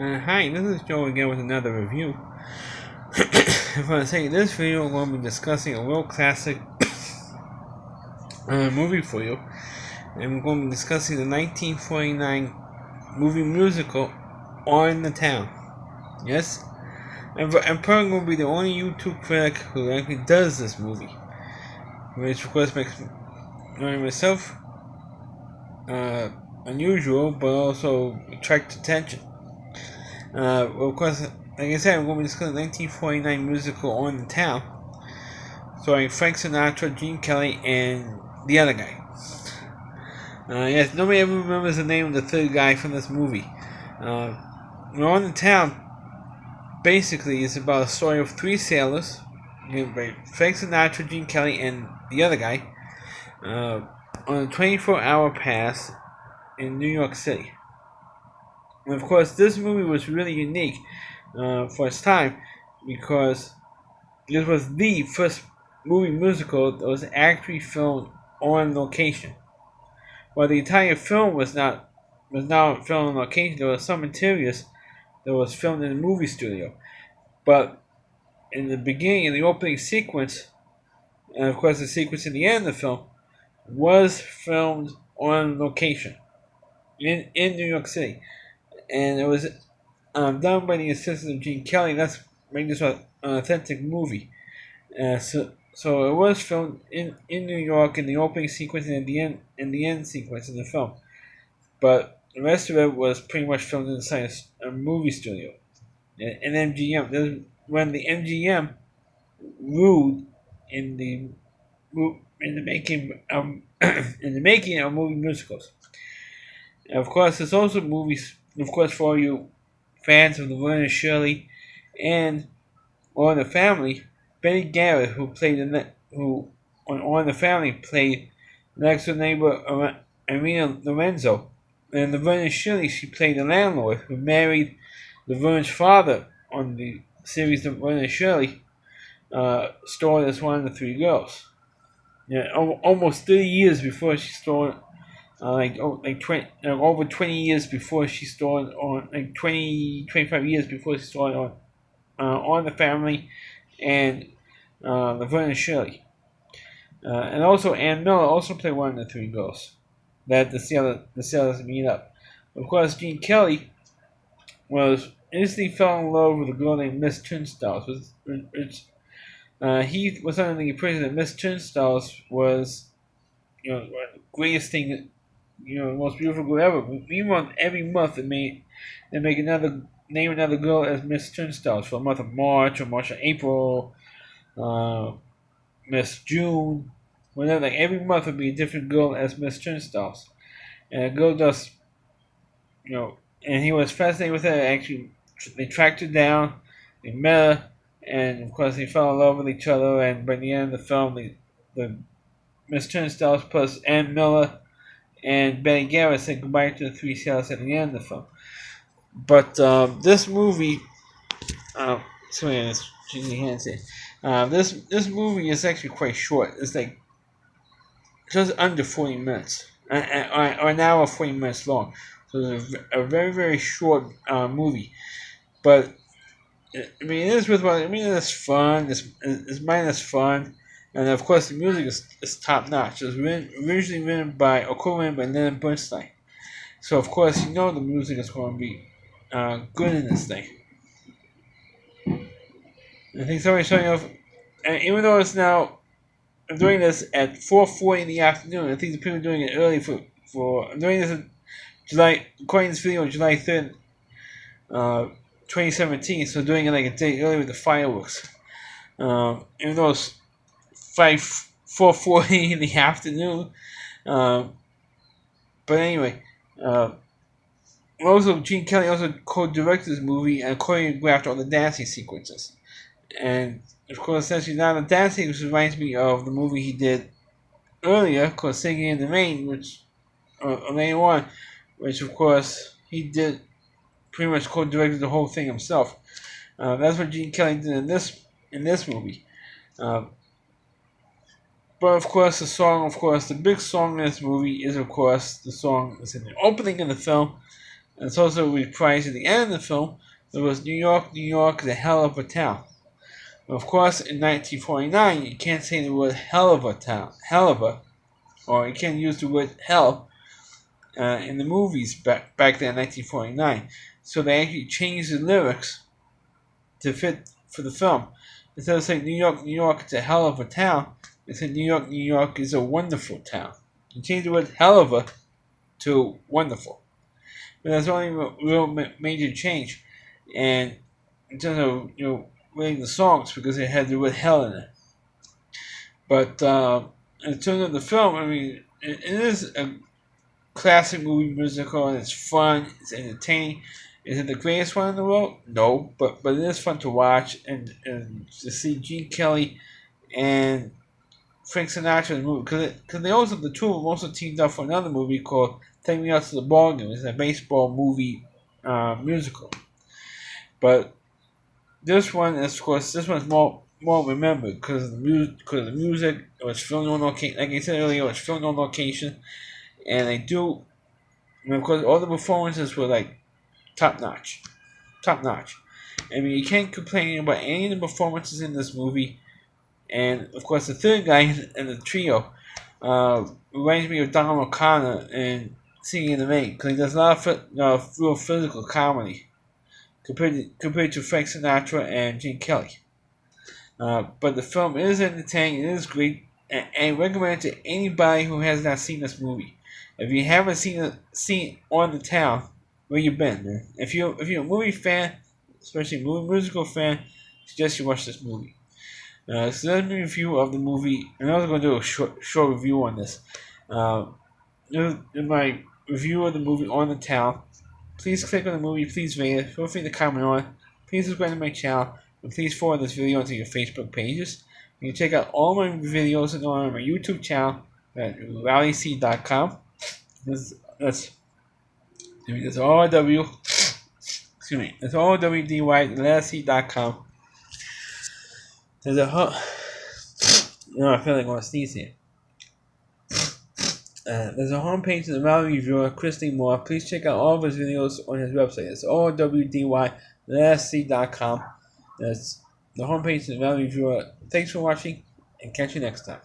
Hi, this is Joe again with another review. I want to say in this video I'm going to be discussing a real classic movie for you. And we're going to be discussing the 1949 movie musical On the Town. Yes? I'm probably going to be the only YouTube critic who actually does this movie. Which of course makes myself unusual, but also attract attention. Well, of course, like I said, I'm going to be discussing the 1949 musical On the Town, starring Frank Sinatra, Gene Kelly, and the other guy. Yes, nobody ever remembers the name of the third guy from this movie. On the Town basically is about a story of three sailors, by Frank Sinatra, Gene Kelly, and the other guy, on a 24-hour pass in New York City. And of course, this movie was really unique for its time because this was the first movie musical that was actually filmed on location. While the entire film was not filmed on location, there were some materials that was filmed in a movie studio. But in the beginning, in the opening sequence, and of course the sequence in the end of the film, was filmed on location in New York City. And it was done by the assistant of Gene Kelly. That's making this an authentic movie. So it was filmed in New York in the opening sequence and in the end sequence of the film. But the rest of it was pretty much filmed inside a movie studio, an MGM. This is when the MGM ruled in the making in the making of movie musicals. And of course, there's also movies. Of course, for you fans of Laverne and Shirley and All in the Family, Betty Garrett, who played on the Family, played next door neighbor Irina Lorenzo. And Laverne and Shirley, she played the landlord who married Laverne's father on the series Laverne and Shirley, starred as one of the three girls. Yeah, almost 30 years before she starred. Over 20 years before she started on, 25 years before she started on the Family and Laverne and Shirley. And also Ann Miller also played one of the three girls that the sailors meet up. Of course, Gene Kelly was instantly fell in love with a girl named Miss Turnstiles. He was under the impression that Miss Turnstiles was, the greatest thing, the most beautiful girl ever. Meanwhile, every month they name another girl as Miss Turnstiles for the month of March or April, Miss June, whatever. Like every month would be a different girl as Miss Turnstiles, and a girl does, and he was fascinated with her. Actually, they tracked her down, they met her, and of course they fell in love with each other. And by the end of the film, the Miss Turnstiles plus Ann Miller and Betty Garrett said goodbye to the three sailors at the end of the film. But this movie, sorry, that's cheesy handshake. This movie is actually quite short. It's like just under 40 minutes, or an hour 40 minutes long. So it's a very very short movie. But I mean, it is worthwhile. I mean, it's fun. It's mindless fun. And of course, the music is top notch. It was originally written by Leonard Bernstein. So of course, the music is going to be good in this thing. I think somebody's showing off, and even though it's now, I'm doing this at 4:40 in the afternoon. I think the people are doing it early for I'm doing this in July, recording this video on July 3rd, 2017. So doing it like a day early with the fireworks. Even though it's 4:40 in the afternoon. But anyway, also Gene Kelly also co-directed this movie and choreographed all the dancing sequences. And of course, essentially now the dancing, which reminds me of the movie he did earlier, called Singing in the Rain, which later on, which of course he did pretty much co-directed the whole thing himself. That's what Gene Kelly did in this movie. But of course, the big song in this movie is, of course, the song that's in the opening of the film. And it's also reprised at the end of the film. It was New York, New York is a hell of a town. Of course, in 1949, you can't say the word hell of a town, or you can't use the word hell in the movies back then in 1949. So they actually changed the lyrics to fit for the film. Instead of saying New York, New York, it's a hell of a town, they said New York, New York is a wonderful town. You change the word hell of a to wonderful. But that's the only real major change. And in terms of, writing the songs, because they had the word hell in it. But in terms of the film, I mean, it is a classic movie musical, and it's fun, it's entertaining. Is it the greatest one in the world? No, but it is fun to watch, and to see Gene Kelly and Frank Sinatra in the movie, because they also, the two of them also teamed up for another movie called Take Me Out to the Ball Game. It's a baseball movie musical. But this one, of course, this one's more remembered because of the music. It was filmed on location, like I said earlier. It was filmed on location, and they do, because all the performances were like top notch. I mean, you can't complain about any of the performances in this movie. And of course, the third guy in the trio reminds me of Donald O'Connor in Singing in the Rain, because he does a lot of real physical comedy compared to Frank Sinatra and Gene Kelly. But the film is entertaining, it is great, and I recommend it to anybody who has not seen this movie. If you haven't seen On the Town, where you been, man? If you're a movie fan, especially a movie musical fan, I suggest you watch this movie. So that's my review of the movie, and I was going to do a short review on this. In my review of the movie On the Town, please click on the movie, please rate it, feel free to comment on it, please subscribe to my channel, and please forward this video to your Facebook pages. You can check out all my videos on my YouTube channel at rallyc.com. That's RW, excuse me, it's RWDY.com. There's a no, I feel like I want to sneeze here. There's a homepage to the Rally Reviewer, Christy Moore. Please check out all of his videos on his website. It's RWDY.com. That's the homepage to the Rally Reviewer. Thanks for watching, and catch you next time.